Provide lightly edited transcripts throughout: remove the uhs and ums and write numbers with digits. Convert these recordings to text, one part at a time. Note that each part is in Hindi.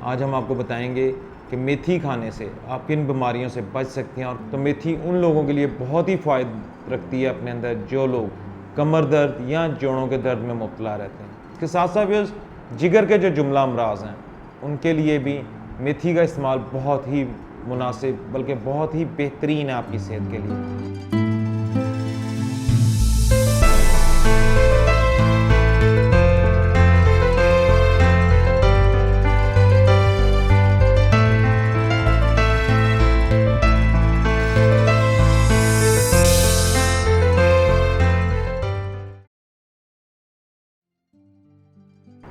आज हम आपको बताएंगे कि मेथी खाने से आप किन बीमारियों से बच सकती हैं। और तो मेथी उन लोगों के लिए बहुत ही फ़ायदा रखती है अपने अंदर जो लोग कमर दर्द या जोड़ों के दर्द में मुब्तला रहते हैं। इसके साथ साथ भी जिगर के जो जुमला अमराज हैं उनके लिए भी मेथी का इस्तेमाल बहुत ही मुनासिब बल्कि बहुत ही बेहतरीन है आपकी सेहत के लिए।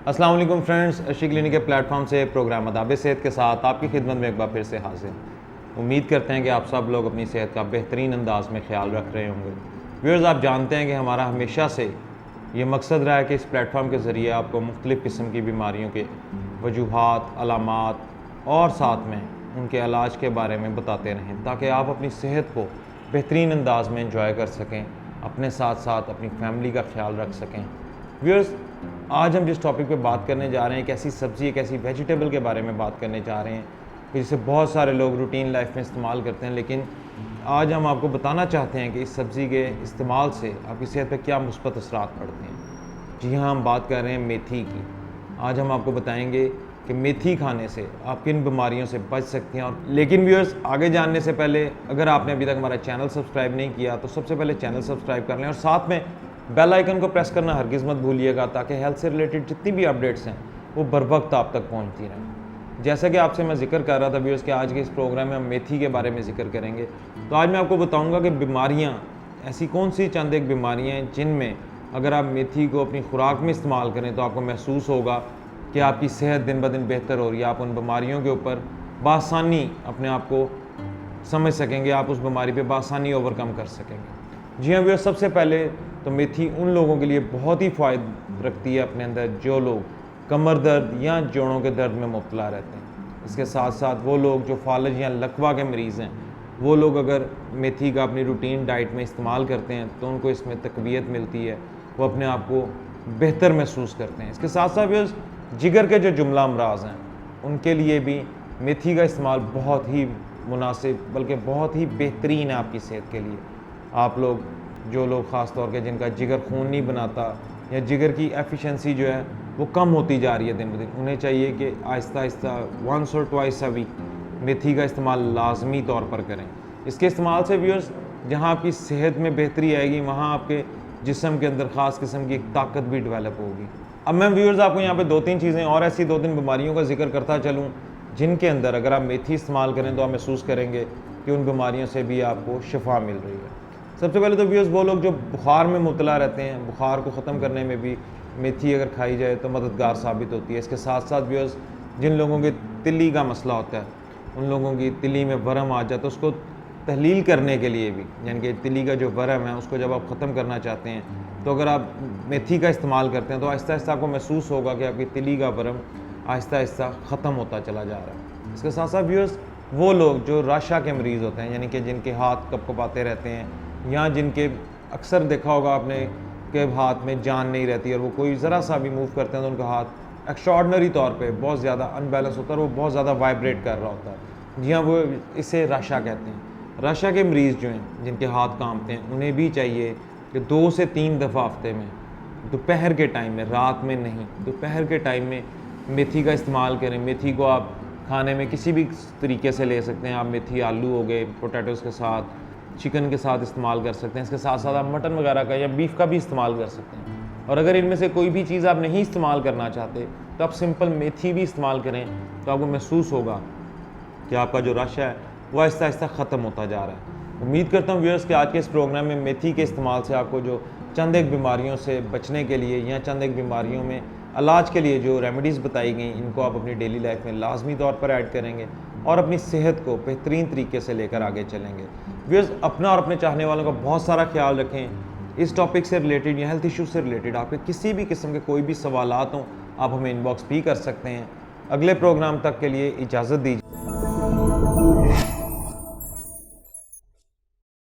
अस्सलाम वालेकुम फ्रेंड्स, अर्शी क्लिनिक के प्लेटफॉर्म से प्रोग्राम अदाब सेहत के साथ आपकी खिदमत में एक बार फिर से हाजिर। उम्मीद करते हैं कि आप सब लोग अपनी सेहत का बेहतरीन अंदाज में ख्याल रख रहे होंगे। व्यूअर्स, आप जानते हैं कि हमारा हमेशा से ये मकसद रहा है कि इस प्लेटफॉर्म के ज़रिए आपको मुख्तलिफ़ किस्म की बीमारियों के वजूहात, अलामात और साथ में उनके इलाज के बारे में बताते रहें ताकि आप अपनी सेहत को बेहतरीन अंदाज में इंजॉय कर सकें, अपने साथ साथ अपनी फैमिली का ख्याल रख सकें। व्यूअर्स, आज हम जिस टॉपिक पे बात करने जा रहे हैं एक ऐसी सब्ज़ी, एक ऐसी वेजिटेबल के बारे में बात करने जा रहे हैं कि जिसे बहुत सारे लोग रूटीन लाइफ में इस्तेमाल करते हैं, लेकिन आज हम आपको बताना चाहते हैं कि इस सब्ज़ी के इस्तेमाल से आपकी सेहत पे क्या मुस्बत असरात पड़ते हैं। जी हाँ, हम बात कर रहे हैं मेथी की। आज हम आपको बताएंगे कि मेथी खाने से आप किन बीमारियों से बच सकती हैं। और लेकिन व्यूअर्स, आगे जानने से पहले अगर आपने अभी तक हमारा चैनल सब्सक्राइब नहीं किया तो सबसे पहले चैनल सब्सक्राइब कर लें और साथ में बेल आइकन को प्रेस करना हरगिज़ मत भूलिएगा ताकि हेल्थ से रिलेटेड जितनी भी अपडेट्स हैं वो बर वक्त आप तक पहुंचती रहें। जैसा कि आपसे मैं जिक्र कर रहा था व्यूअर्स कि आज के इस प्रोग्राम में हम मेथी के बारे में जिक्र करेंगे। तो आज मैं आपको बताऊंगा कि बीमारियां ऐसी कौन सी चंद एक बीमारियां हैं जिनमें अगर आप मेथी को अपनी खुराक में इस्तेमाल करें तो आपको महसूस होगा कि आपकी सेहत दिन ब दिन बेहतर हो रही है। आप उन बीमारियों के ऊपर बासानी अपने आप को समझ सकेंगे, आप उस बीमारी पर बासानी ओवरकम कर सकेंगे। जी हाँ व्यूअर्स, सबसे पहले तो मेथी उन लोगों के लिए बहुत ही फ़ायदा रखती है अपने अंदर जो लोग कमर दर्द या जोड़ों के दर्द में मुब्तला रहते हैं। इसके साथ साथ वो लोग जो फालज या लकवा के मरीज़ हैं वो लोग अगर मेथी का अपनी रूटीन डाइट में इस्तेमाल करते हैं तो उनको इसमें तकवीत मिलती है, वो अपने आप को बेहतर महसूस करते हैं। इसके साथ साथ भी जिगर के जो जुमला अमराज हैं उनके लिए भी मेथी का इस्तेमाल बहुत ही मुनासिब बल्कि बहुत ही बेहतरीन है आपकी सेहत के लिए। आप लोग जो लोग ख़ास तौर के जिनका जिगर खून नहीं बनाता या जिगर की एफिशिएंसी जो है वो कम होती जा रही है दिन ब दिन, उन्हें चाहिए कि आहिस्ता आहिस्ता वंस और ट्वाइस अ वीक मेथी का इस्तेमाल लाजमी तौर पर करें। इसके इस्तेमाल से व्यूअर्स, जहाँ आपकी सेहत में बेहतरी आएगी वहाँ आपके जिस्म के अंदर ख़ास किस्म की एक ताकत भी डेवलप होगी। अब मैं व्यूअर्स आपको यहाँ पे दो तीन चीज़ें और ऐसी दो तीन बीमारियों का जिक्र करता चलूँ जिनके अंदर अगर आप मेथी इस्तेमाल करें तो आप महसूस करेंगे कि उन बीमारियों से भी आपको शिफा मिल रही है। सबसे पहले तो व्यूअर्स, वो लोग जो बुखार में मुब्तला रहते हैं, बुखार को ख़त्म करने में भी मेथी अगर खाई जाए तो मददगार साबित होती है। इसके साथ साथ व्यूअर्स, जिन लोगों के तिल्ली का मसला होता है, उन लोगों की तिल्ली में वरम आ जाए तो उसको तहलील करने के लिए भी, यानी कि तिल्ली का जो वरम है उसको जब आप ख़त्म करना चाहते हैं तो अगर आप मेथी का इस्तेमाल करते हैं तो आहिस्ता आहिस्ता आपको महसूस होगा कि आपकी तिल्ली का वरम आहिस्ता आहिस्ता ख़त्म होता चला जा रहा है। इसके साथ साथ व्यूअर्स, वो लोग जो राशा के मरीज़ होते हैं, यानी कि जिनके हाथ कपकपाते रहते हैं या जिनके अक्सर देखा होगा आपने के हाथ में जान नहीं रहती और वो कोई ज़रा सा भी मूव करते हैं तो उनका हाथ एक्स्ट्राऑर्डिनरी तौर पे बहुत ज़्यादा अनबैलेंस होता है और वो बहुत ज़्यादा वाइब्रेट कर रहा होता है। जी हाँ, वो इसे राशा कहते हैं। राशा के मरीज़ जो हैं जिनके हाथ कांपते हैं उन्हें भी चाहिए कि 2 से 3 दफ़ा हफ्ते में, दोपहर के टाइम में, रात में नहीं, दोपहर के टाइम में मेथी का इस्तेमाल करें। मेथी को आप खाने में किसी भी तरीके से ले सकते हैं। आप मेथी आलू हो गए, पोटैटोज़ के साथ, चिकन के साथ इस्तेमाल कर सकते हैं। इसके साथ साथ आप मटन वगैरह का या बीफ का भी इस्तेमाल कर सकते हैं। और अगर इनमें से कोई भी चीज़ आप नहीं इस्तेमाल करना चाहते तो आप सिंपल मेथी भी इस्तेमाल करें तो आपको महसूस होगा कि आपका जो रश है वो आहिस्ता आहिस्ता ख़त्म होता जा रहा है। उम्मीद करता हूँ व्यूअर्स कि आज के इस प्रोग्राम में मेथी के इस्तेमाल से आपको जो चंद एक बीमारियों से बचने के लिए या चंद एक बीमारियों में इलाज के लिए जो रेमेडीज़ बताई गई इनको आप अपनी डेली लाइफ में लाजमी तौर पर ऐड करेंगे और अपनी सेहत को बेहतरीन तरीके से लेकर आगे चलेंगे। व्यूअर्स, अपना और अपने चाहने वालों का बहुत सारा ख्याल रखें। इस टॉपिक से रिलेटेड या हेल्थ इशू से रिलेटेड आपके किसी भी किस्म के कोई भी सवालात हों आप हमें इनबॉक्स भी कर सकते हैं। अगले प्रोग्राम तक के लिए इजाज़त दीजिए।